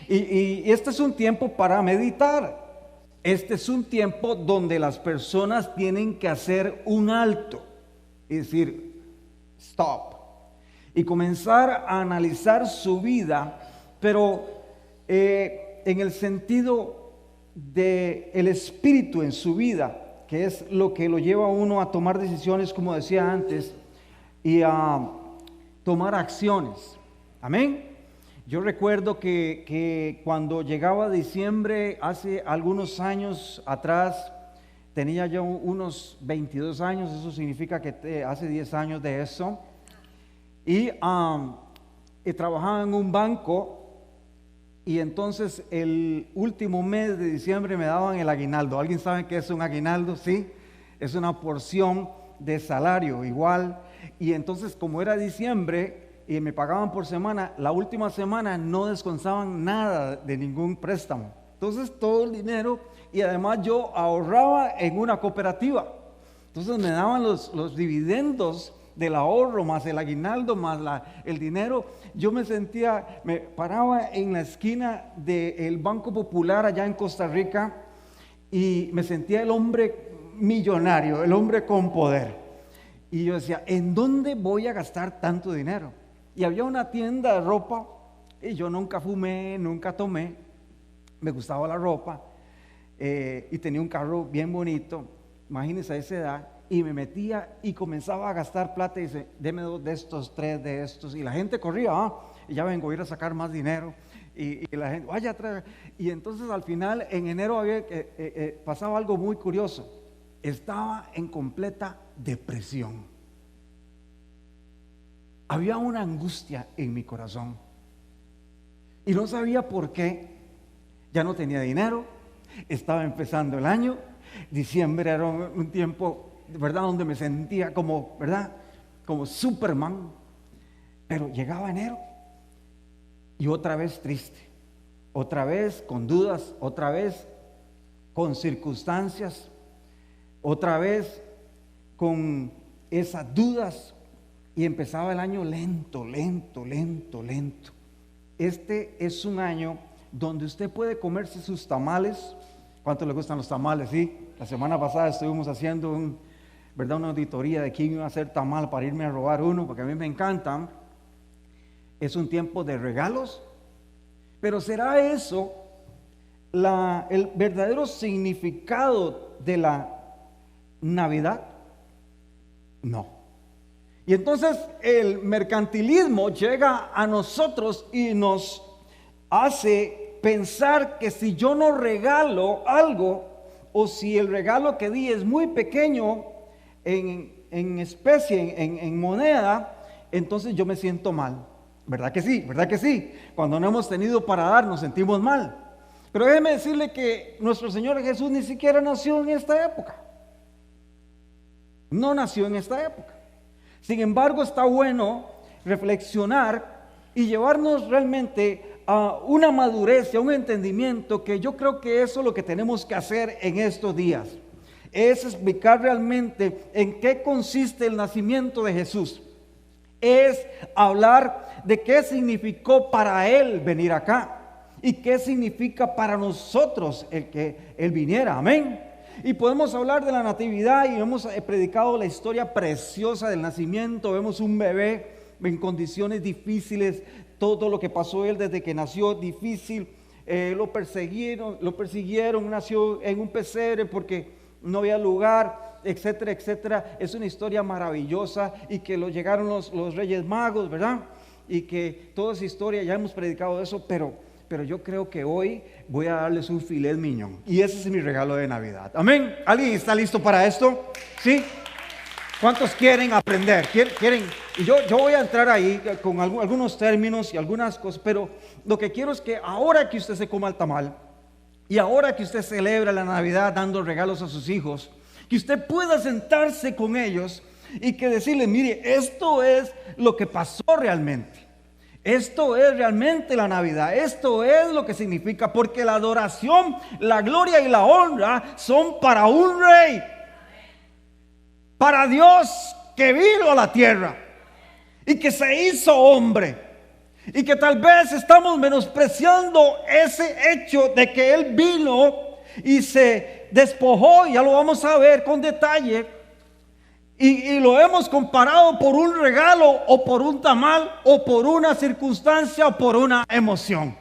Y este es un tiempo para meditar. Este es un tiempo donde las personas tienen que hacer un alto y decir, stop, y comenzar a analizar su vida, pero en el sentido del espíritu en su vida, que es lo que lo lleva a uno a tomar decisiones, como decía antes, y a tomar acciones. Amén. Yo recuerdo que cuando llegaba diciembre, hace algunos años atrás, tenía yo unos 22 años, eso significa que hace 10 años de eso, y trabajaba en un banco, y entonces el último mes de diciembre me daban el aguinaldo. ¿Alguien sabe qué es un aguinaldo? Sí, es una porción de salario igual, y entonces como era diciembre y me pagaban por semana, la última semana no descontaban nada de ningún préstamo. Entonces todo el dinero, y además yo ahorraba en una cooperativa. Entonces me daban los dividendos del ahorro, más el aguinaldo, más el dinero. Yo me paraba en la esquina del Banco Popular allá en Costa Rica y me sentía el hombre millonario, el hombre con poder. Y yo decía, ¿en dónde voy a gastar tanto dinero? Y había una tienda de ropa, y yo nunca fumé, nunca tomé, me gustaba la ropa, y tenía un carro bien bonito, imagínense a esa edad, y me metía y comenzaba a gastar plata, y dice, deme 2 de estos, 3 de estos, y la gente corría, y ya vengo a ir a sacar más dinero, y la gente, vaya atrás. Y entonces al final, en enero pasaba algo muy curioso, estaba en completa depresión. Había una angustia en mi corazón y no sabía por qué. Ya no tenía dinero, estaba empezando el año, diciembre era un tiempo, ¿verdad?, donde me sentía como, ¿verdad?, como Superman. Pero llegaba enero y otra vez triste, otra vez con dudas, otra vez con circunstancias, otra vez con esas dudas. Y empezaba el año lento. Este es un año donde usted puede comerse sus tamales. ¿Cuánto le gustan los tamales? Sí, la semana pasada estuvimos haciendo una auditoría de quién iba a hacer tamal para irme a robar uno, porque a mí me encantan. Es un tiempo de regalos, pero ¿será eso el verdadero significado de la Navidad? No. Y entonces el mercantilismo llega a nosotros y nos hace pensar que si yo no regalo algo, o si el regalo que di es muy pequeño en especie, en moneda, entonces yo me siento mal. ¿Verdad que sí? ¿Verdad que sí? Cuando no hemos tenido para dar nos sentimos mal. Pero déjeme decirle que nuestro Señor Jesús ni siquiera nació en esta época. No nació en esta época. Sin embargo, está bueno reflexionar y llevarnos realmente a una madurez y a un entendimiento, que yo creo que eso es lo que tenemos que hacer en estos días. Es explicar realmente en qué consiste el nacimiento de Jesús. Es hablar de qué significó para Él venir acá y qué significa para nosotros el que Él viniera. Amén. Y podemos hablar de la natividad, y hemos predicado la historia preciosa del nacimiento. Vemos un bebé en condiciones difíciles, todo lo que pasó él desde que nació difícil. Lo persiguieron, nació en un pesebre porque no había lugar, etcétera, etcétera. Es una historia maravillosa, y que llegaron los Reyes Magos, ¿verdad? Y que toda esa historia, ya hemos predicado eso, pero yo creo que hoy voy a darles un filet mignon, y ese es mi regalo de Navidad. Amén. ¿Alguien está listo para esto? ¿Sí? ¿Cuántos quieren aprender? ¿Quieren? Y yo voy a entrar ahí con algunos términos y algunas cosas, pero lo que quiero es que ahora que usted se coma el tamal, y ahora que usted celebra la Navidad dando regalos a sus hijos, que usted pueda sentarse con ellos y que decirles, mire, esto es lo que pasó realmente. Esto es realmente la Navidad, esto es lo que significa, porque la adoración, la gloria y la honra son para un rey, para Dios que vino a la tierra y que se hizo hombre Y que tal vez estamos menospreciando ese hecho de que Él vino y se despojó, ya lo vamos a ver con detalle, y lo hemos comparado por un regalo o por un tamal o por una circunstancia o por una emoción.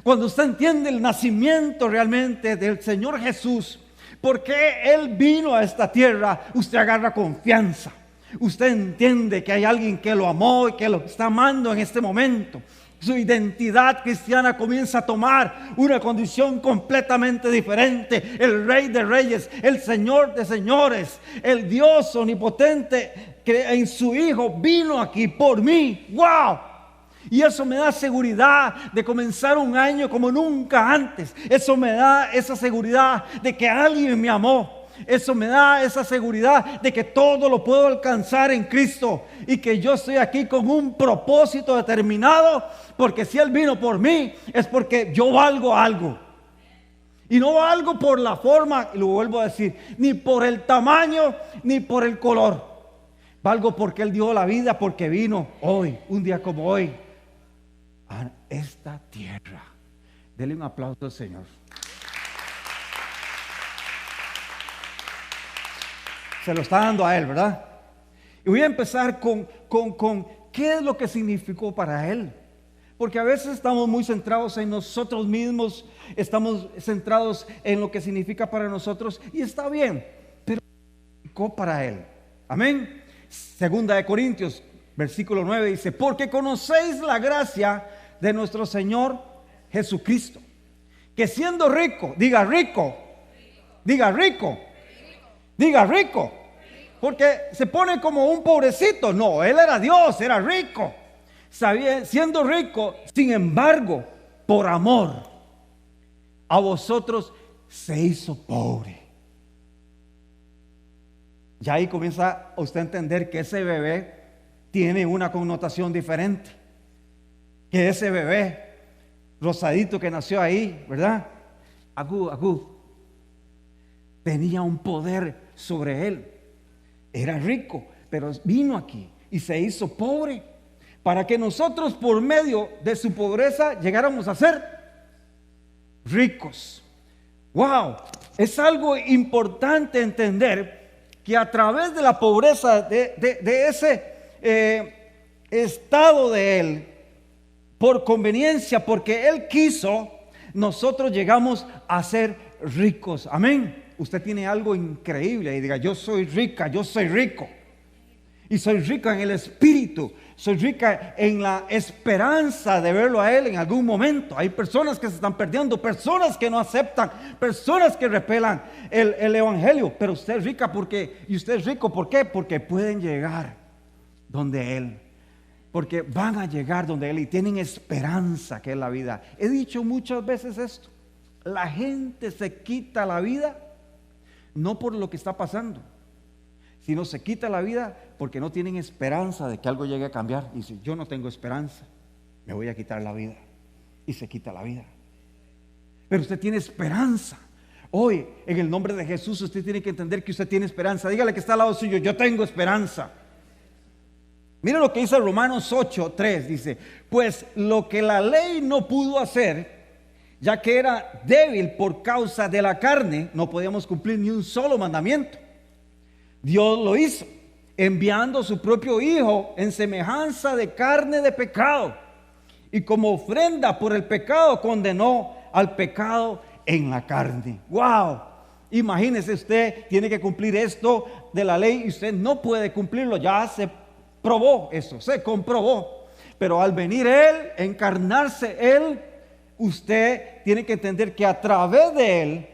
Cuando usted entiende el nacimiento realmente del Señor Jesús, por qué Él vino a esta tierra, usted agarra confianza. Usted entiende que hay alguien que lo amó y que lo está amando en este momento. Su identidad cristiana comienza a tomar una condición completamente diferente. El Rey de Reyes, el Señor de Señores, el Dios omnipotente que en su Hijo vino aquí por mí. ¡Wow! Y eso me da seguridad de comenzar un año como nunca antes. Eso me da esa seguridad de que alguien me amó. Eso me da esa seguridad de que todo lo puedo alcanzar en Cristo y que yo estoy aquí con un propósito determinado, porque si Él vino por mí es porque yo valgo algo. Y no valgo por la forma, y lo vuelvo a decir, ni por el tamaño ni por el color. Valgo porque Él dio la vida, porque vino hoy, un día como hoy, a esta tierra. Dele un aplauso al Señor. Se lo está dando a Él, ¿verdad? Y voy a empezar con qué es lo que significó para Él. Porque a veces estamos muy centrados en nosotros mismos, estamos centrados en lo que significa para nosotros, y está bien, pero significó para Él. Amén. Segunda de Corintios, versículo 9 dice: porque conocéis la gracia de nuestro Señor Jesucristo, que siendo rico, diga rico, diga rico, diga rico, porque se pone como un pobrecito. No, Él era Dios, era rico. Siendo rico, sin embargo, por amor a vosotros se hizo pobre. Ya ahí comienza usted a entender que ese bebé tiene una connotación diferente. Que ese bebé rosadito que nació ahí, ¿verdad? Agú, tenía un poder sobre él. Era rico, pero vino aquí y se hizo pobre para que nosotros por medio de su pobreza llegáramos a ser ricos. Wow, es algo importante entender que a través de la pobreza de ese estado de él, por conveniencia, porque él quiso, nosotros llegamos a ser ricos. Amén. Usted tiene algo increíble y diga: yo soy rica, yo soy rico. Y soy rica en el espíritu, soy rica en la esperanza de verlo a Él en algún momento. Hay personas que se están perdiendo, personas que no aceptan, personas que repelan el evangelio. Pero usted es rica porque, y usted es rico, ¿por qué? Porque pueden llegar donde Él. Porque van a llegar donde Él y tienen esperanza, que es la vida. He dicho muchas veces esto: la gente se quita la vida no por lo que está pasando, sino se quita la vida porque no tienen esperanza de que algo llegue a cambiar. Y dice: yo no tengo esperanza, me voy a quitar la vida. Y se quita la vida. Pero usted tiene esperanza. Hoy, en el nombre de Jesús, usted tiene que entender que usted tiene esperanza. Dígale que está al lado suyo: yo tengo esperanza. Mira lo que dice Romanos 8:3. Dice: pues lo que la ley no pudo hacer, ya que era débil por causa de la carne, no podíamos cumplir ni un solo mandamiento. Dios lo hizo, enviando su propio Hijo en semejanza de carne de pecado, y como ofrenda por el pecado condenó al pecado en la carne. ¡Wow! Imagínese, usted tiene que cumplir esto de la ley y usted no puede cumplirlo. Ya se probó eso, se comprobó. Pero al venir Él, encarnarse Él, usted tiene que entender que a través de Él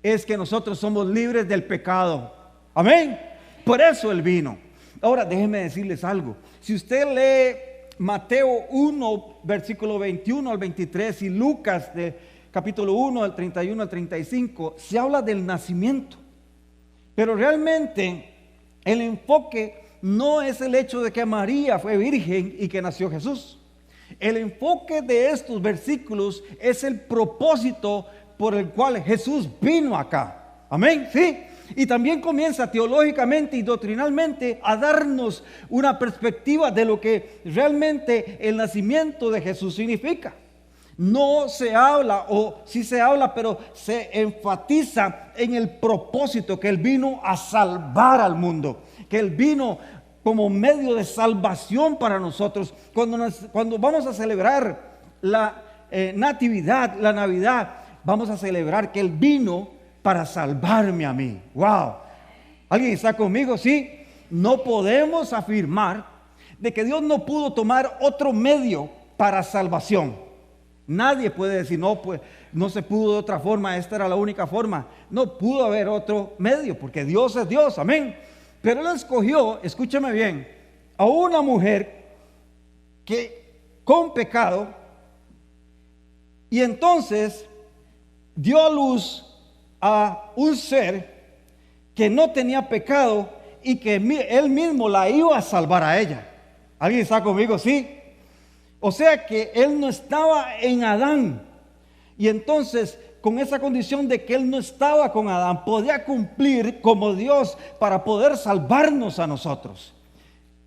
es que nosotros somos libres del pecado. Amén. Por eso Él vino. Ahora déjenme decirles algo. Si usted lee Mateo 1, versículo 21 al 23, y Lucas de capítulo 1, del 31 al 35, se habla del nacimiento. Pero realmente el enfoque no es el hecho de que María fue virgen y que nació Jesús. El enfoque de estos versículos es el propósito por el cual Jesús vino acá. Amén. Sí. Y también comienza teológicamente y doctrinalmente a darnos una perspectiva de lo que realmente el nacimiento de Jesús significa. No se habla, o sí se habla, pero se enfatiza en el propósito, que Él vino a salvar al mundo, que Él vino como medio de salvación para nosotros. Cuando vamos a celebrar la natividad, la Navidad, vamos a celebrar que Él vino para salvarme a mí. ¡Wow! ¿Alguien está conmigo? Sí. No podemos afirmar de que Dios no pudo tomar otro medio para salvación. Nadie puede decir, no, pues no se pudo de otra forma, esta era la única forma. No pudo haber otro medio, porque Dios es Dios, amén. Pero Él escogió, escúchame bien, a una mujer que con pecado, y entonces dio a luz a un ser que no tenía pecado y que Él mismo la iba a salvar a ella. ¿Alguien está conmigo? Sí. O sea que Él no estaba en Adán. Y entonces, con esa condición de que Él no estaba con Adán, podía cumplir como Dios para poder salvarnos a nosotros.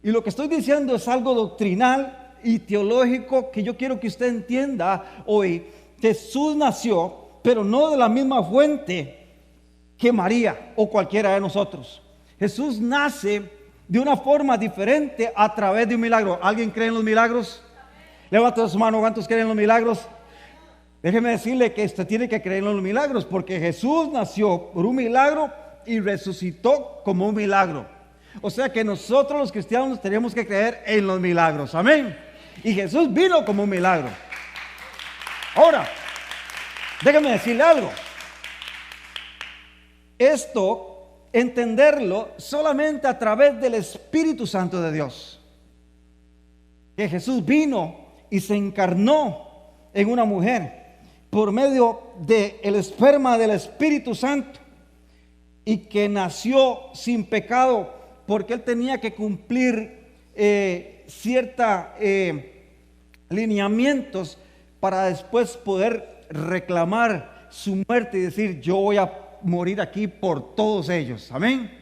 Y lo que estoy diciendo es algo doctrinal y teológico que yo quiero que usted entienda hoy. Jesús nació, pero no de la misma fuente que María o cualquiera de nosotros. Jesús nace de una forma diferente a través de un milagro. ¿Alguien cree en los milagros? Levanta su mano, ¿cuántos creen en los milagros? Déjeme decirle que usted tiene que creer en los milagros, porque Jesús nació por un milagro y resucitó como un milagro. O sea que nosotros los cristianos tenemos que creer en los milagros, amén. Y Jesús vino como un milagro. Ahora, déjeme decirle algo. Esto, entenderlo solamente a través del Espíritu Santo de Dios. Que Jesús vino y se encarnó en una mujer por medio del esperma del Espíritu Santo, y que nació sin pecado porque Él tenía que cumplir ciertos lineamientos para después poder reclamar su muerte y decir, yo voy a morir aquí por todos ellos, amén.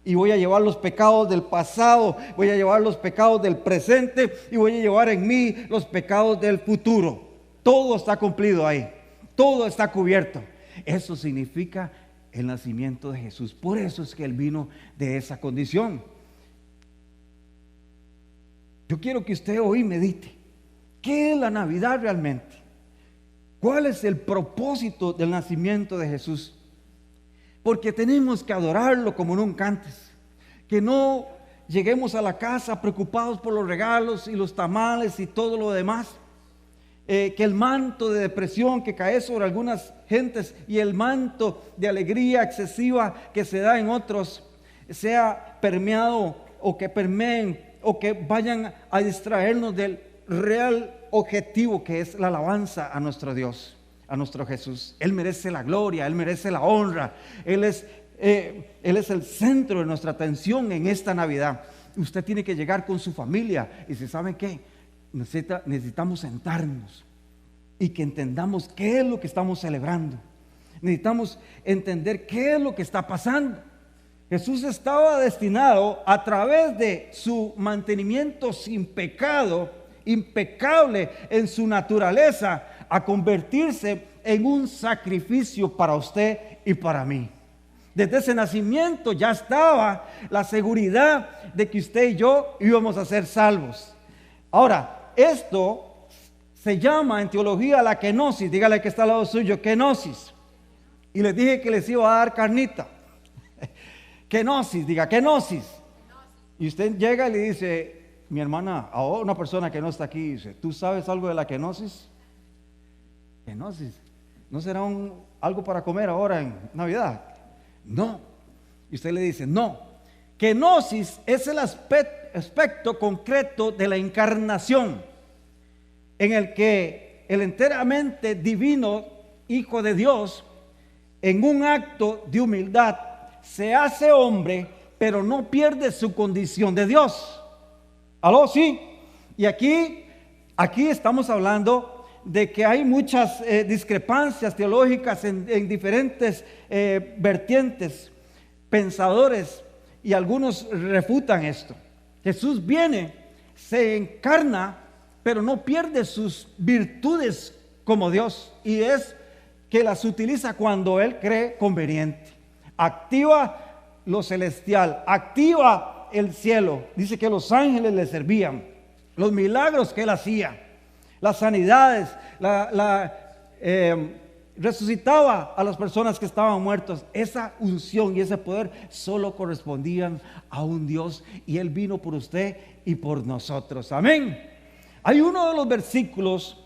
Y voy a llevar los pecados del pasado, voy a llevar los pecados del presente y voy a llevar en mí los pecados del futuro. Todo está cumplido ahí, todo está cubierto. Eso significa el nacimiento de Jesús. Por eso es que Él vino de esa condición. Yo quiero que usted hoy medite. ¿Qué es la Navidad realmente? ¿Cuál es el propósito del nacimiento de Jesús? Porque tenemos que adorarlo como nunca antes. Que no lleguemos a la casa preocupados por los regalos y los tamales y todo lo demás. Que el manto de depresión que cae sobre algunas gentes y el manto de alegría excesiva que se da en otros sea permeado, o que permeen, o que vayan a distraernos del real objetivo, que es la alabanza a nuestro Dios, a nuestro Jesús. Él merece la gloria, Él merece la honra. Él es el centro de nuestra atención en esta Navidad. Usted tiene que llegar con su familia y si saben qué, necesitamos sentarnos y que entendamos qué es lo que estamos celebrando. Necesitamos entender qué es lo que está pasando. Jesús estaba destinado, a través de su mantenimiento sin pecado, impecable en su naturaleza, a convertirse en un sacrificio para usted y para mí. Desde ese nacimiento ya estaba la seguridad de que usted y yo íbamos a ser salvos. Ahora, esto se llama en teología la kenosis. Dígale que está al lado suyo, kenosis. Y les dije que les iba a dar carnita. Kenosis, diga kenosis. Y usted llega y le dice, mi hermana, a una persona que no está aquí, dice, ¿tú sabes algo de la kenosis? Kenosis. ¿No será algo para comer ahora en Navidad? No. Y usted le dice, no. Kenosis es el aspecto concreto de la encarnación, en el que el enteramente divino Hijo de Dios, en un acto de humildad, se hace hombre, pero no pierde su condición de Dios. ¿Aló? Sí. Y aquí estamos hablando de que hay muchas discrepancias teológicas en diferentes vertientes. pensadores y algunos refutan esto. Jesús viene, se encarna, pero no pierde sus virtudes como Dios, y es que las utiliza cuando Él cree conveniente. Activa lo celestial, activa el cielo. Dice que los ángeles le servían, los milagros que Él hacía, las sanidades, resucitaba a las personas que estaban muertas. Esa unción y ese poder solo correspondían a un Dios, y Él vino por usted y por nosotros. Amén. Hay uno de los versículos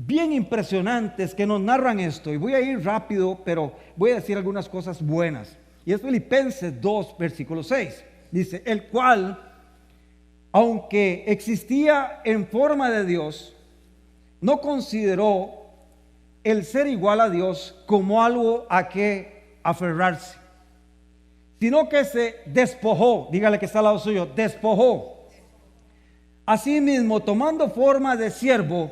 bien impresionantes que nos narran esto, y voy a ir rápido, pero voy a decir algunas cosas buenas, y es Filipenses 2, versículo 6. Dice: el cual, aunque existía en forma de Dios, no consideró el ser igual a Dios como algo a que aferrarse, sino que se despojó. Dígale que está al lado suyo: despojó. Asimismo, tomando forma de siervo,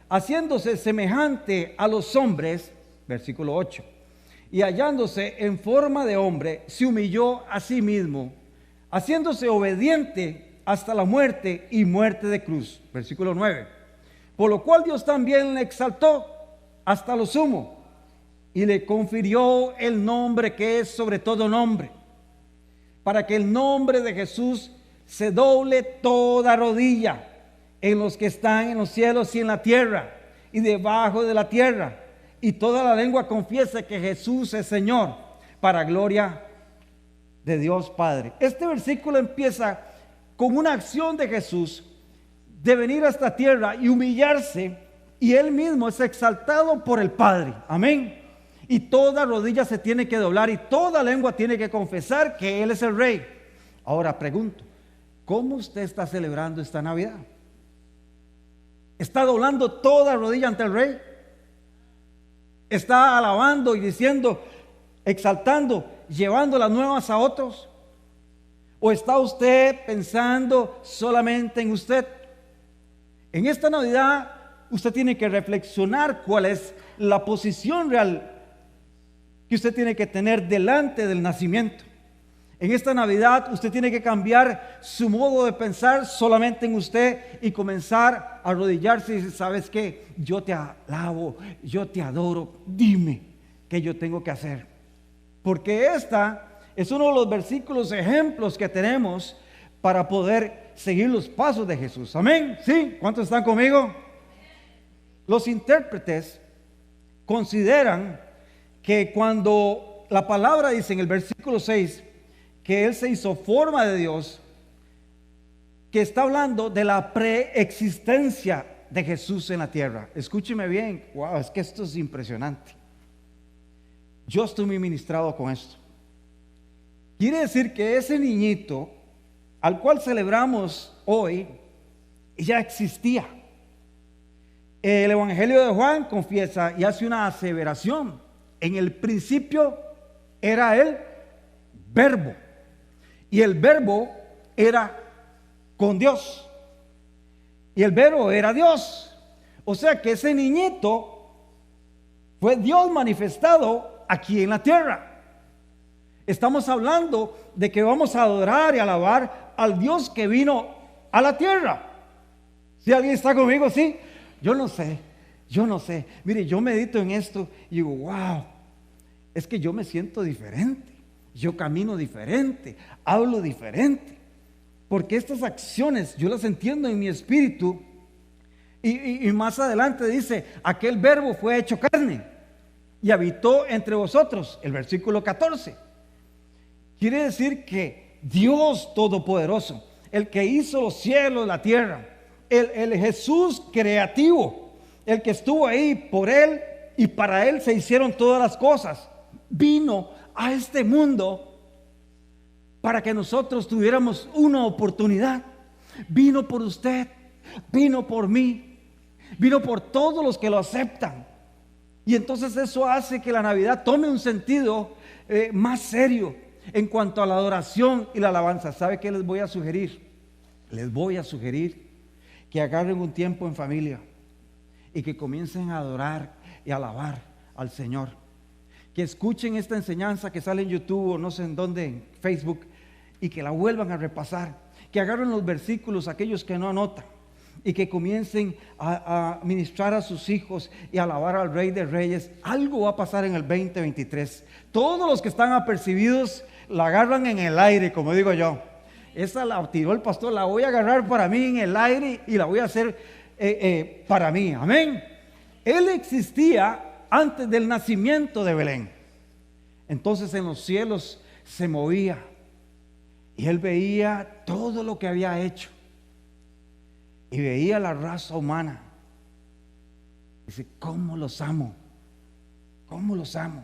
haciéndose semejante a los hombres, versículo 8, y hallándose en forma de hombre, se humilló a sí mismo, haciéndose obediente hasta la muerte, y muerte de cruz, versículo 9. Por lo cual Dios también le exaltó hasta lo sumo, y le confirió el nombre que es sobre todo nombre, para que el nombre de Jesús se doble toda rodilla, en los que están en los cielos y en la tierra y debajo de la tierra, y toda la lengua confiese que Jesús es Señor, para gloria de Dios Padre. Este versículo empieza con una acción de Jesús de venir a esta tierra y humillarse, y Él mismo es exaltado por el Padre. Amén. Y toda rodilla se tiene que doblar, y toda lengua tiene que confesar que Él es el Rey. Ahora pregunto, ¿cómo usted está celebrando esta Navidad? ¿Está doblando toda rodilla ante el Rey? ¿Está alabando y diciendo, exaltando, llevando las nuevas a otros? ¿O está usted pensando solamente en usted? En esta Navidad usted tiene que reflexionar cuál es la posición real que usted tiene que tener delante del nacimiento. En esta Navidad usted tiene que cambiar su modo de pensar solamente en usted y comenzar a arrodillarse y decir: ¿sabes qué? Yo te alabo, yo te adoro, dime qué yo tengo que hacer. Porque esta es uno de los versículos ejemplos que tenemos para poder seguir los pasos de Jesús. Amén. ¿Sí? ¿Cuántos están conmigo? Los intérpretes consideran que cuando la palabra dice en el versículo 6 que Él se hizo forma de Dios, que está hablando de la preexistencia de Jesús en la tierra. Escúcheme bien. Wow, es que esto es impresionante. Yo estoy muy ministrado con esto. Quiere decir que ese niñito al cual celebramos hoy ya existía. El Evangelio de Juan confiesa y hace una aseveración: en el principio era el Verbo, y el Verbo era con Dios, y el Verbo era Dios. O sea que ese niñito fue Dios manifestado aquí en la tierra. Estamos hablando de que vamos a adorar y alabar al Dios que vino a la tierra. ¿Si alguien está conmigo? ¿Sí? Yo no sé. Mire, yo medito en esto y digo: wow, es que yo me siento diferente, yo camino diferente, hablo diferente, porque estas acciones yo las entiendo en mi espíritu. Y más adelante dice: aquel Verbo fue hecho carne y habitó entre vosotros, el versículo 14. Quiere decir que Dios Todopoderoso, el que hizo los cielos, la tierra, el Jesús creativo, el que estuvo ahí por Él y para Él se hicieron todas las cosas, vino a este mundo para que nosotros tuviéramos una oportunidad. Vino por usted, vino por mí, vino por todos los que lo aceptan. Y entonces eso hace que la Navidad tome un sentido más serio en cuanto a la adoración y la alabanza. ¿Sabe qué les voy a sugerir? Les voy a sugerir que agarren un tiempo en familia y que comiencen a adorar y alabar al Señor. que escuchen esta enseñanza que sale en YouTube o no sé en dónde, en Facebook, y que la vuelvan a repasar, que agarren los versículos, aquellos que no anotan, y que comiencen a ministrar a sus hijos y a alabar al Rey de Reyes. Algo va a pasar en el 2023. Todos los que están apercibidos la agarran en el aire, como digo yo. Esa la tiró el pastor, la voy a agarrar para mí en el aire y la voy a hacer para mí. Amén. Él existía antes del nacimiento de Belén. Entonces en los cielos se movía y él veía todo lo que había hecho y veía la raza humana. Dice: ¿cómo los amo? ¿Cómo los amo?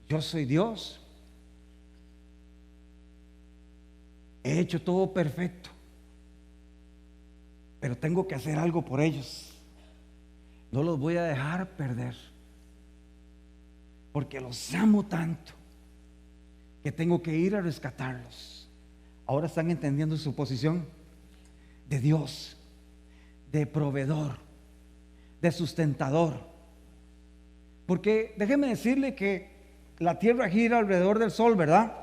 Yo soy Dios. He hecho todo perfecto, pero tengo que hacer algo por ellos. No los voy a dejar perder, porque los amo tanto que tengo que ir a rescatarlos. Ahora están entendiendo su posición de Dios, de proveedor, de sustentador. Porque déjeme decirle que la tierra gira alrededor del sol, ¿verdad?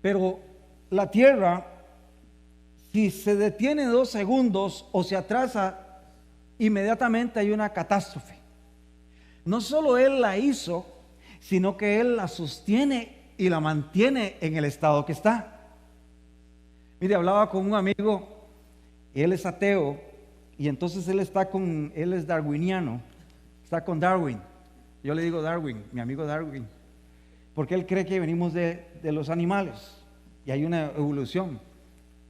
Pero la tierra, si se detiene 2 segundos o se atrasa, inmediatamente hay una catástrofe. No solo Él la hizo, sino que Él la sostiene y la mantiene en el estado que está. Mire, hablaba con un amigo, y él es ateo, y entonces él es darwiniano, está con Darwin. Yo le digo Darwin, mi amigo Darwin, porque él cree que venimos de los animales y hay una evolución.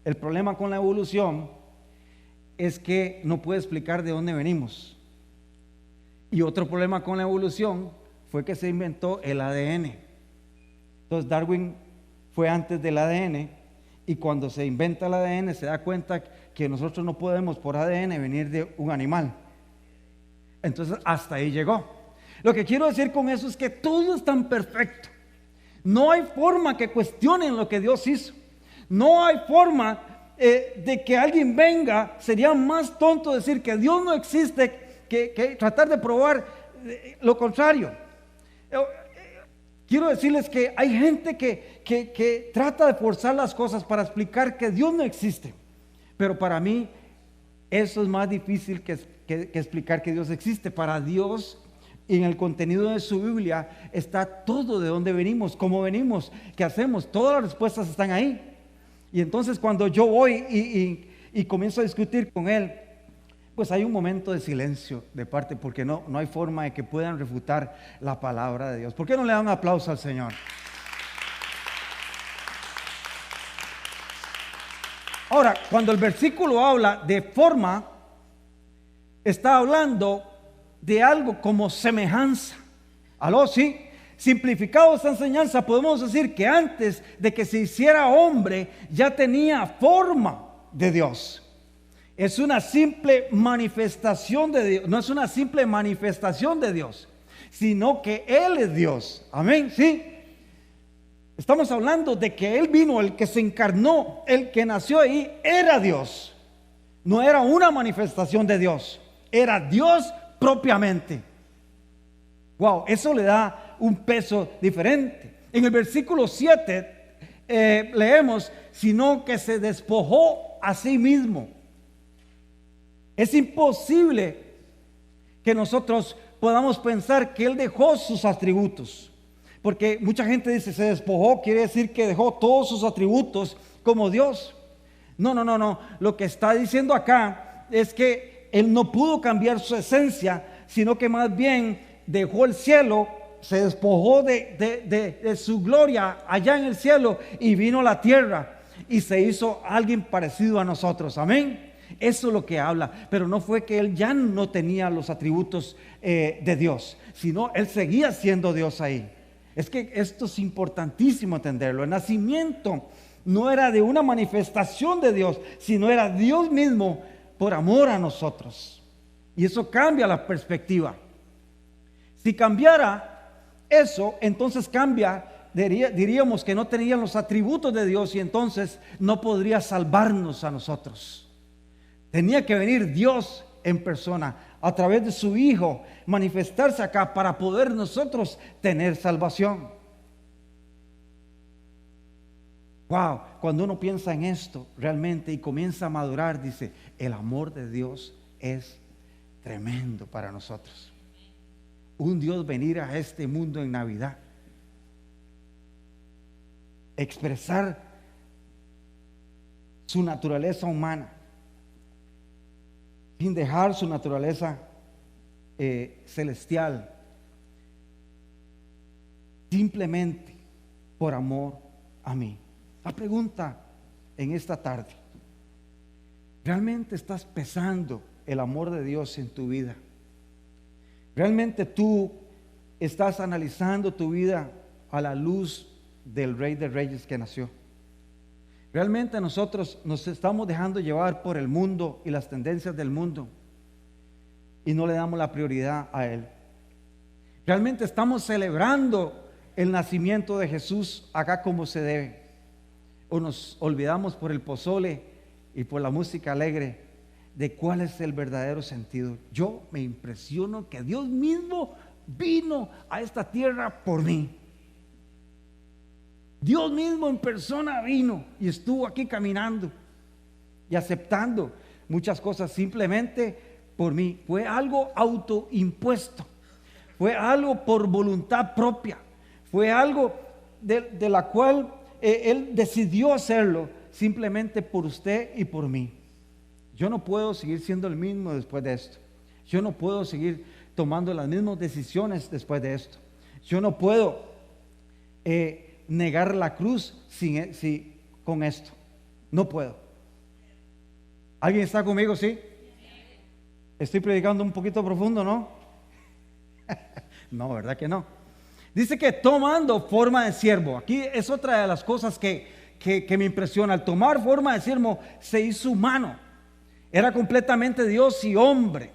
El problema con la evolución es que no puede explicar de dónde venimos. Y otro problema con la evolución fue que se inventó el ADN. Entonces Darwin fue antes del ADN, y cuando se inventa el ADN se da cuenta que nosotros no podemos por ADN venir de un animal. Entonces hasta ahí llegó. Lo que quiero decir con eso es que todo es tan perfecto. No hay forma que cuestionen lo que Dios hizo. No hay forma de que alguien venga. Sería más tonto decir que Dios no existe que tratar de probar lo contrario. Quiero decirles que hay gente que trata de forzar las cosas para explicar que Dios no existe. Pero para mí eso es más difícil que explicar que Dios existe. Para Dios, en el contenido de su Biblia, está todo de dónde venimos, cómo venimos, qué hacemos. Todas las respuestas están ahí. Y entonces cuando yo voy y comienzo a discutir con él, pues hay un momento de silencio de parte, porque no hay forma de que puedan refutar la palabra de Dios. ¿Por qué no le dan un aplauso al Señor? Ahora, cuando el versículo habla de forma, está hablando de algo como semejanza. ¿Aló? Sí. Simplificado esta enseñanza, podemos decir que antes de que se hiciera hombre, ya tenía forma de Dios. Es una simple manifestación de Dios. No es una simple manifestación de Dios, sino que Él es Dios. Amén, ¿sí? Estamos hablando de que Él vino, el que se encarnó, el que nació ahí, era Dios. No era una manifestación de Dios, era Dios propiamente. Wow, eso le da un peso diferente. En el versículo 7 leemos: sino que se despojó a sí mismo. Es imposible que nosotros podamos pensar que Él dejó sus atributos, porque mucha gente dice se despojó, quiere decir que dejó todos sus atributos como Dios. No. Lo que está diciendo acá es que Él no pudo cambiar su esencia, sino que más bien dejó el cielo, se despojó de su gloria allá en el cielo y vino a la tierra y se hizo alguien parecido a nosotros. Amén. Eso es lo que habla, pero no fue que Él ya no tenía los atributos de Dios, sino Él seguía siendo Dios ahí. Es que esto es importantísimo entenderlo. El nacimiento no era de una manifestación de Dios, sino era Dios mismo por amor a nosotros. Y eso cambia la perspectiva. Si cambiara eso, entonces diríamos que no tenían los atributos de Dios y entonces no podría salvarnos a nosotros. Tenía que venir Dios en persona a través de su Hijo manifestarse acá para poder nosotros tener salvación. Wow, cuando uno piensa en esto realmente y comienza a madurar, dice, el amor de Dios es tremendo para nosotros. Un Dios venir a este mundo en Navidad, expresar su naturaleza humana, sin dejar su naturaleza celestial, simplemente por amor a mí. La pregunta en esta tarde: ¿realmente estás pesando el amor de Dios en tu vida? ¿Realmente tú estás analizando tu vida a la luz del Rey de Reyes que nació? ¿Realmente nosotros nos estamos dejando llevar por el mundo y las tendencias del mundo y no le damos la prioridad a Él? ¿Realmente estamos celebrando el nacimiento de Jesús acá como se debe? ¿O nos olvidamos por el pozole y por la música alegre de cuál es el verdadero sentido? Yo me impresiono que Dios mismo vino a esta tierra por mí. Dios mismo en persona vino y estuvo aquí caminando y aceptando muchas cosas simplemente por mí. Fue algo autoimpuesto, fue algo por voluntad propia, fue algo de la cual Él decidió hacerlo simplemente por usted y por mí. Yo no puedo seguir siendo el mismo después de esto. Yo no puedo seguir tomando las mismas decisiones después de esto. Yo no puedo negar la cruz con esto. No puedo. ¿Alguien está conmigo? ¿Sí? Estoy predicando un poquito profundo, ¿no? No, ¿verdad que no? Dice que tomando forma de siervo. Aquí es otra de las cosas que me impresiona. Al tomar forma de siervo se hizo humano. Era completamente Dios y hombre.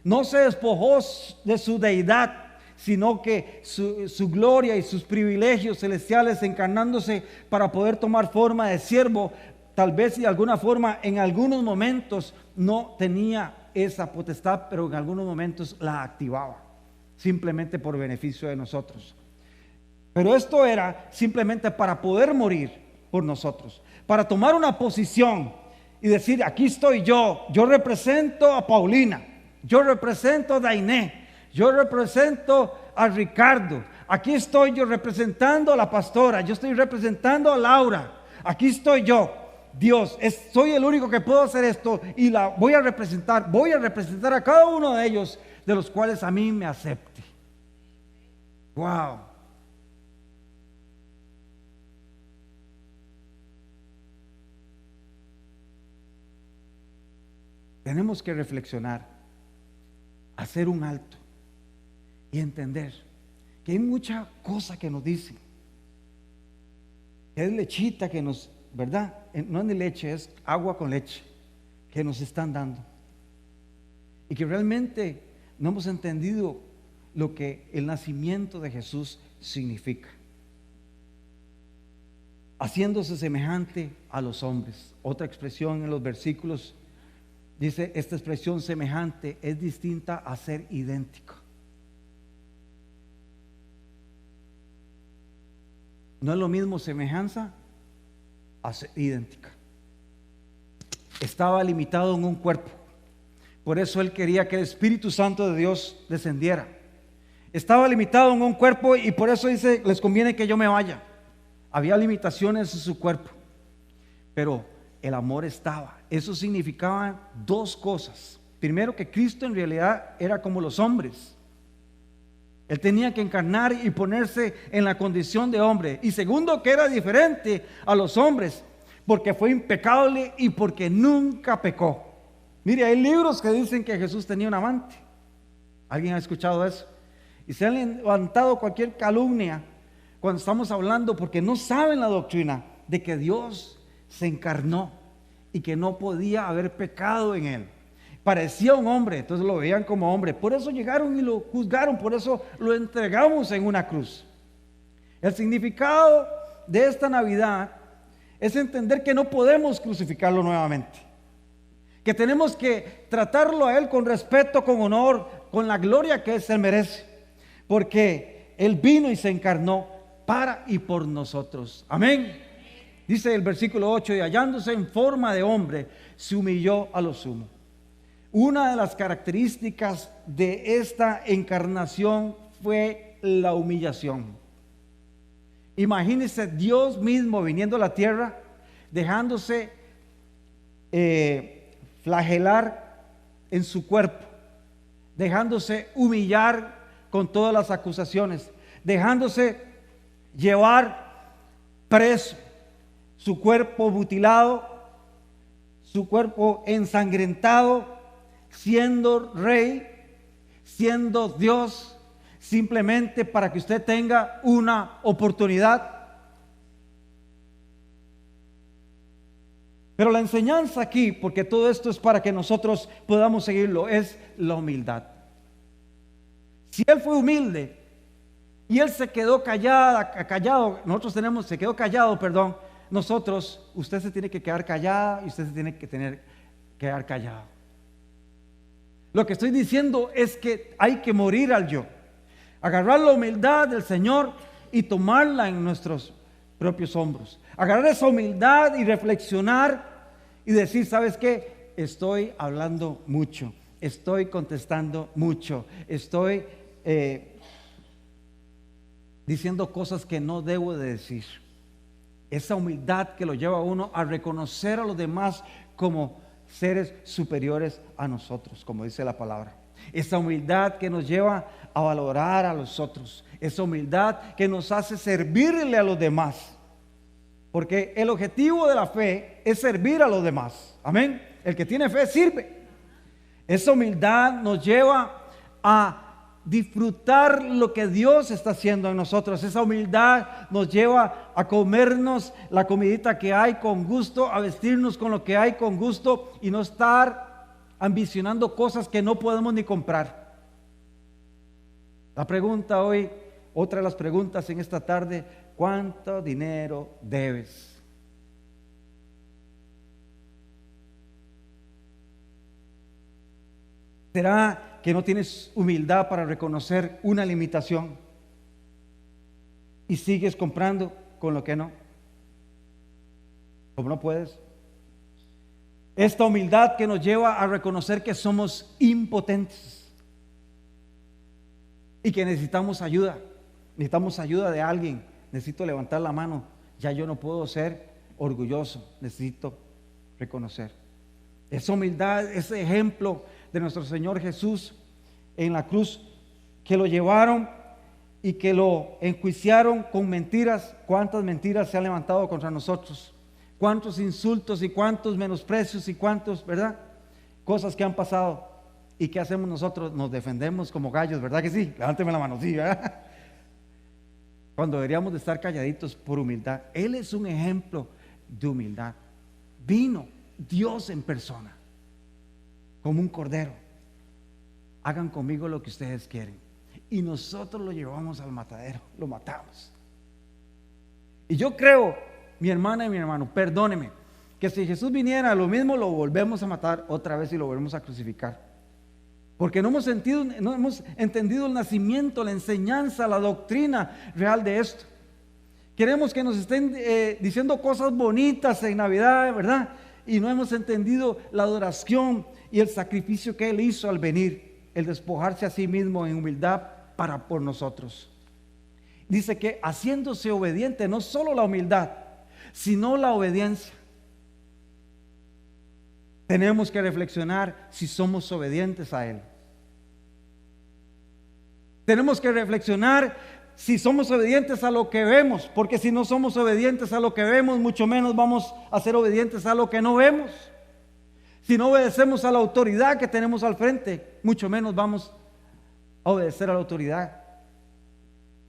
No se despojó de su deidad, sino que su gloria y sus privilegios celestiales encarnándose para poder tomar forma de siervo. Tal vez de alguna forma en algunos momentos no tenía esa potestad, pero en algunos momentos la activaba, simplemente por beneficio de nosotros. Pero esto era simplemente para poder morir por nosotros, para tomar una posición y decir: aquí estoy yo represento a Paulina, yo represento a Dainé, yo represento a Ricardo, aquí estoy yo representando a la pastora, yo estoy representando a Laura, aquí estoy yo, Dios, soy el único que puedo hacer esto y la voy a representar a cada uno de ellos, de los cuales a mí me acepte. Wow. Tenemos que reflexionar, hacer un alto y entender que hay mucha cosa que nos dicen, que es lechita que nos, ¿verdad? No es ni leche, es agua con leche que nos están dando, y que realmente no hemos entendido lo que el nacimiento de Jesús significa, haciéndose semejante a los hombres. Otra expresión en los versículos dice: esta expresión semejante es distinta a ser idéntico. No es lo mismo semejanza a ser idéntica. Estaba limitado en un cuerpo, por eso Él quería que el Espíritu Santo de Dios descendiera. Estaba limitado en un cuerpo y por eso dice: les conviene que yo me vaya. Había limitaciones en su cuerpo, pero el amor estaba. Eso significaba dos cosas. Primero, que Cristo en realidad era como los hombres. Él tenía que encarnar y ponerse en la condición de hombre. Y segundo, que era diferente a los hombres, porque fue impecable y porque nunca pecó. Mire, hay libros que dicen que Jesús tenía un amante. ¿Alguien ha escuchado eso? Y se han levantado cualquier calumnia cuando estamos hablando, porque no saben la doctrina de que Dios se encarnó y que no podía haber pecado en Él. Parecía un hombre, entonces lo veían como hombre. Por eso llegaron y lo juzgaron, por eso lo entregamos en una cruz. El significado de esta Navidad es entender que no podemos crucificarlo nuevamente, que tenemos que tratarlo a Él con respeto, con honor, con la gloria que Él se merece, porque Él vino y se encarnó para y por nosotros. Amén. Dice el versículo 8, y hallándose en forma de hombre, se humilló a lo sumo. Una de las características de esta encarnación fue la humillación. Imagínense Dios mismo viniendo a la tierra, dejándose flagelar en su cuerpo, dejándose humillar con todas las acusaciones, dejándose llevar preso, su cuerpo mutilado, su cuerpo ensangrentado, siendo rey, siendo Dios, simplemente para que usted tenga una oportunidad. Pero la enseñanza aquí, porque todo esto es para que nosotros podamos seguirlo, es la humildad. Si Él fue humilde y Él se quedó callado, nosotros, usted se tiene que quedar callada y usted se tiene que quedar callado. Lo que estoy diciendo es que hay que morir al yo, agarrar la humildad del Señor y tomarla en nuestros propios hombros. Agarrar esa humildad y reflexionar y decir, ¿sabes qué? Estoy hablando mucho, estoy contestando mucho, estoy diciendo cosas que no debo de decir. Esa humildad que lo lleva a uno a reconocer a los demás como seres superiores a nosotros, como dice la palabra. Esa humildad que nos lleva a valorar a los otros. Esa humildad que nos hace servirle a los demás. Porque el objetivo de la fe es servir a los demás. Amén. El que tiene fe sirve. Esa humildad nos lleva a disfrutar lo que Dios está haciendo en nosotros. Esa humildad nos lleva a comernos la comidita que hay con gusto, a vestirnos con lo que hay con gusto y no estar ambicionando cosas que no podemos ni comprar. La pregunta hoy, otra de las preguntas en esta tarde: ¿cuánto dinero debes? ¿Será que no tienes humildad para reconocer una limitación y sigues comprando con lo que no? Como no puedes. Esta humildad que nos lleva a reconocer que somos impotentes y que necesitamos ayuda de alguien. Necesito levantar la mano, ya yo no puedo ser orgulloso, necesito reconocer. Esa humildad, ese ejemplo de nuestro Señor Jesús en la cruz, que lo llevaron y que lo enjuiciaron con mentiras. ¿Cuántas mentiras se han levantado contra nosotros? ¿Cuántos insultos y cuántos menosprecios y cuántos, verdad? Cosas que han pasado. ¿Y qué hacemos nosotros? Nos defendemos como gallos, ¿verdad que sí? Levánteme la mano, sí, ¿verdad? Cuando deberíamos de estar calladitos por humildad. Él es un ejemplo de humildad. Vino Dios en persona, como un cordero. Hagan conmigo lo que ustedes quieren. Y nosotros lo llevamos al matadero, lo matamos. Y yo creo, mi hermana y mi hermano, perdóneme, que si Jesús viniera, lo mismo lo volvemos a matar otra vez y lo volvemos a crucificar. Porque no hemos entendido el nacimiento, la enseñanza, la doctrina real de esto. Queremos que nos estén diciendo cosas bonitas en Navidad, ¿verdad? Y no hemos entendido la adoración y el sacrificio que Él hizo al venir, el despojarse a sí mismo en humildad por nosotros. Dice que haciéndose obediente, no solo la humildad, sino la obediencia. Tenemos que reflexionar si somos obedientes a Él. Tenemos que reflexionar si somos obedientes a lo que vemos, porque si no somos obedientes a lo que vemos, mucho menos vamos a ser obedientes a lo que no vemos. Si no obedecemos a la autoridad que tenemos al frente, mucho menos vamos a obedecer a la autoridad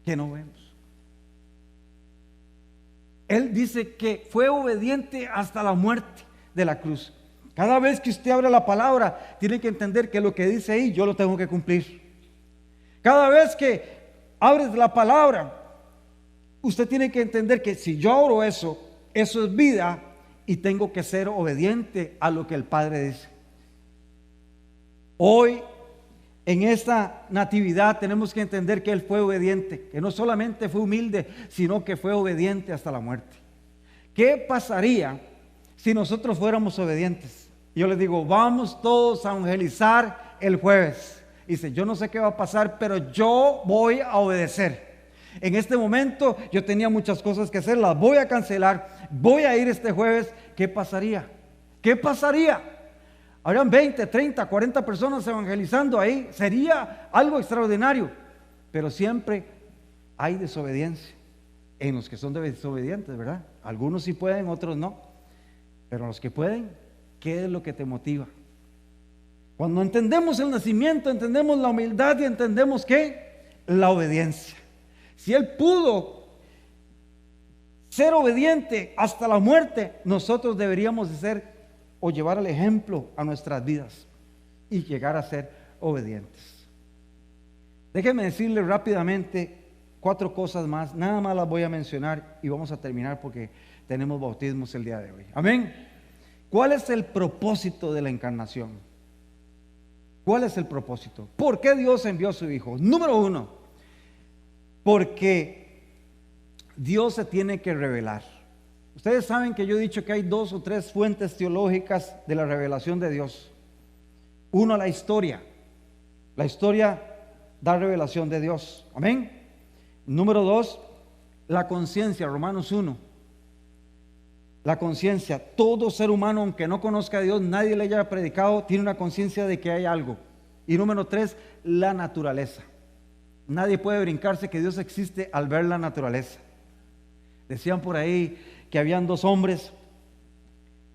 que no vemos. Él dice que fue obediente hasta la muerte de la cruz. Cada vez que usted abre la palabra, tiene que entender que lo que dice ahí, yo lo tengo que cumplir. Cada vez que abres la palabra, usted tiene que entender que si yo oro eso, eso es vida y tengo que ser obediente a lo que el Padre dice. Hoy, en esta natividad, tenemos que entender que Él fue obediente, que no solamente fue humilde, sino que fue obediente hasta la muerte. ¿Qué pasaría si nosotros fuéramos obedientes? Yo les digo, vamos todos a evangelizar el jueves. Dice, yo no sé qué va a pasar, pero yo voy a obedecer. En este momento yo tenía muchas cosas que hacer, las voy a cancelar, voy a ir este jueves. ¿Qué pasaría? ¿Qué pasaría? Habrían 20, 30, 40 personas evangelizando ahí. Sería algo extraordinario. Pero siempre hay desobediencia en los que son desobedientes, ¿verdad? Algunos sí pueden, otros no. Pero los que pueden, ¿qué es lo que te motiva? Cuando entendemos el nacimiento, entendemos la humildad y entendemos ¿qué? La obediencia. Si Él pudo ser obediente hasta la muerte, nosotros deberíamos de ser o llevar el ejemplo a nuestras vidas y llegar a ser obedientes. Déjenme decirles rápidamente 4 cosas más, nada más las voy a mencionar y vamos a terminar porque tenemos bautismos el día de hoy. Amén. ¿Cuál es el propósito de la encarnación? ¿Cuál es el propósito? ¿Por qué Dios envió a su Hijo? Número 1, porque Dios se tiene que revelar. Ustedes saben que yo he dicho que hay 2 o 3 fuentes teológicas de la revelación de Dios. Uno, la historia. La historia da revelación de Dios. Amén. Número 2, la conciencia. Romanos 1. La conciencia. Todo ser humano, aunque no conozca a Dios, nadie le haya predicado, tiene una conciencia de que hay algo. Y número 3, la naturaleza. Nadie puede brincarse que Dios existe al ver la naturaleza. Decían por ahí que habían 2 hombres.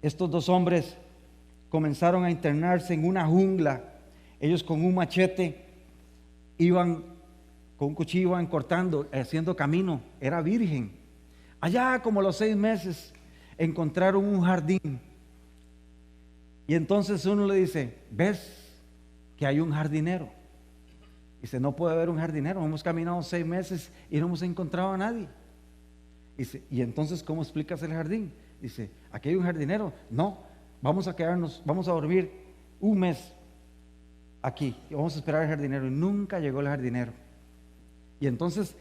Estos 2 hombres comenzaron a internarse en una jungla. Ellos con un machete iban, con un cuchillo iban cortando, haciendo camino. Era virgen. Allá como a los 6 meses encontraron un jardín. Y entonces uno le dice, ¿ves que hay un jardinero? Dice, no puede haber un jardinero. Hemos caminado 6 meses y no hemos encontrado a nadie. Dice, ¿y entonces cómo explicas el jardín? Dice, ¿aquí hay un jardinero? No, vamos a quedarnos, vamos a dormir 1 mes aquí y vamos a esperar al jardinero. Y nunca llegó el jardinero. Y entonces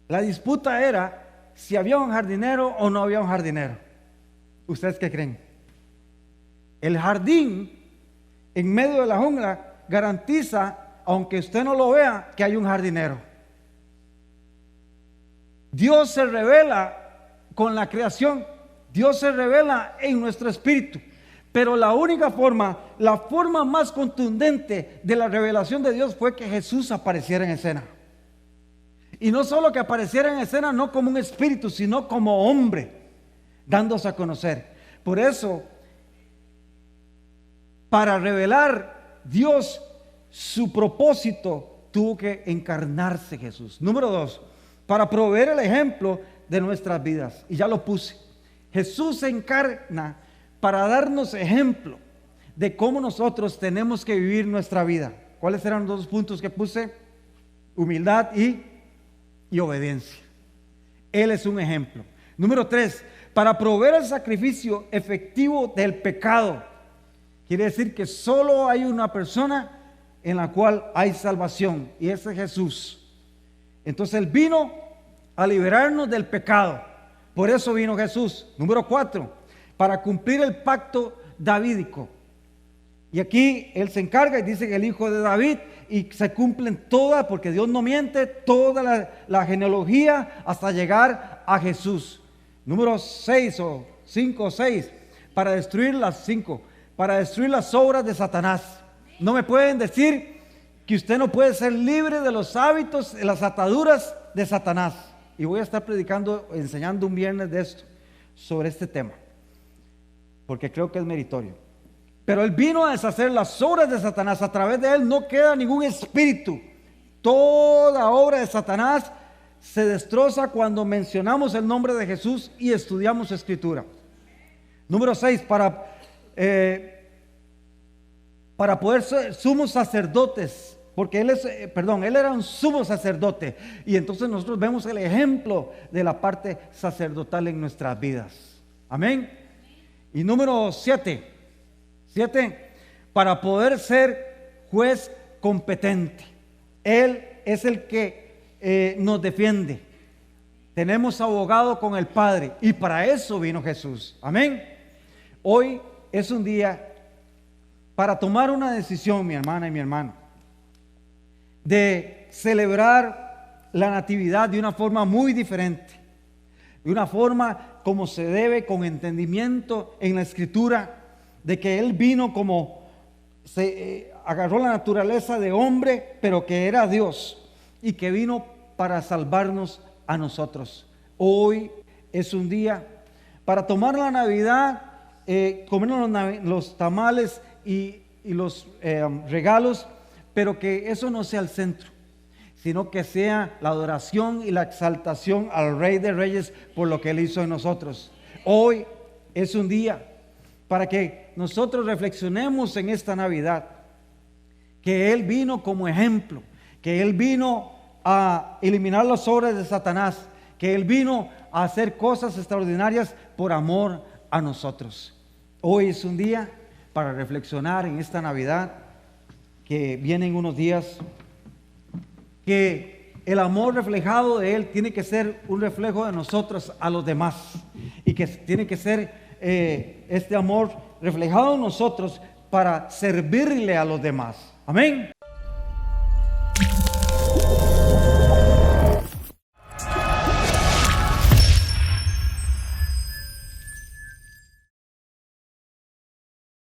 la disputa era si había un jardinero o no había un jardinero. ¿Ustedes qué creen? El jardín en medio de la jungla garantiza, aunque usted no lo vea, que hay un jardinero. Dios se revela con la creación, Dios se revela en nuestro espíritu, pero la única forma, la forma más contundente de la revelación de Dios fue que Jesús apareciera en escena. Y no solo que apareciera en escena, no como un espíritu, sino como hombre, dándose a conocer. Por eso, para revelar Dios su propósito, tuvo que encarnarse Jesús. Número 2, para proveer el ejemplo de nuestras vidas. Y ya lo puse. Jesús se encarna para darnos ejemplo de cómo nosotros tenemos que vivir nuestra vida. ¿Cuáles eran los 2 puntos que puse? Humildad y obediencia. Él es un ejemplo. Número 3, para proveer el sacrificio efectivo del pecado. Quiere decir que solo hay una persona en la cual hay salvación, y ese es Jesús. Entonces Él vino a liberarnos del pecado. Por eso vino Jesús. Número 4, para cumplir el pacto davídico. Y aquí Él se encarga y dice que el hijo de David, y se cumplen todas, porque Dios no miente, toda la genealogía hasta llegar a Jesús. Número 6 o 5 o 6, para destruir las obras de Satanás. No me pueden decir que usted no puede ser libre de los hábitos, de las ataduras de Satanás. Y voy a estar predicando, enseñando un viernes de esto, sobre este tema, porque creo que es meritorio. Pero Él vino a deshacer las obras de Satanás. A través de Él no queda ningún espíritu. Toda obra de Satanás se destroza cuando mencionamos el nombre de Jesús y estudiamos Escritura. Número 6, para poder ser sumos sacerdotes, porque Él era un sumo sacerdote, y entonces nosotros vemos el ejemplo de la parte sacerdotal en nuestras vidas. Amén. Y número 7, para poder ser juez competente. Él es el que nos defiende. Tenemos abogado con el Padre y para eso vino Jesús. Amén. Hoy es un día para tomar una decisión, mi hermana y mi hermano, de celebrar la natividad de una forma muy diferente, de una forma como se debe, con entendimiento en la Escritura, de que Él vino como agarró la naturaleza de hombre, pero que era Dios y que vino para salvarnos a nosotros. Hoy es un día para tomar la Navidad, comer los tamales y los regalos, pero que eso no sea el centro, sino que sea la adoración y la exaltación al Rey de Reyes por lo que Él hizo en nosotros. Hoy es un día para que nosotros reflexionemos en esta Navidad, que Él vino como ejemplo, que Él vino a eliminar las obras de Satanás, que Él vino a hacer cosas extraordinarias por amor a nosotros. Hoy es un día para reflexionar en esta Navidad, que vienen unos días, que el amor reflejado de Él tiene que ser un reflejo de nosotros a los demás, y que tiene que ser este amor reflejado en nosotros para servirle a los demás. Amén.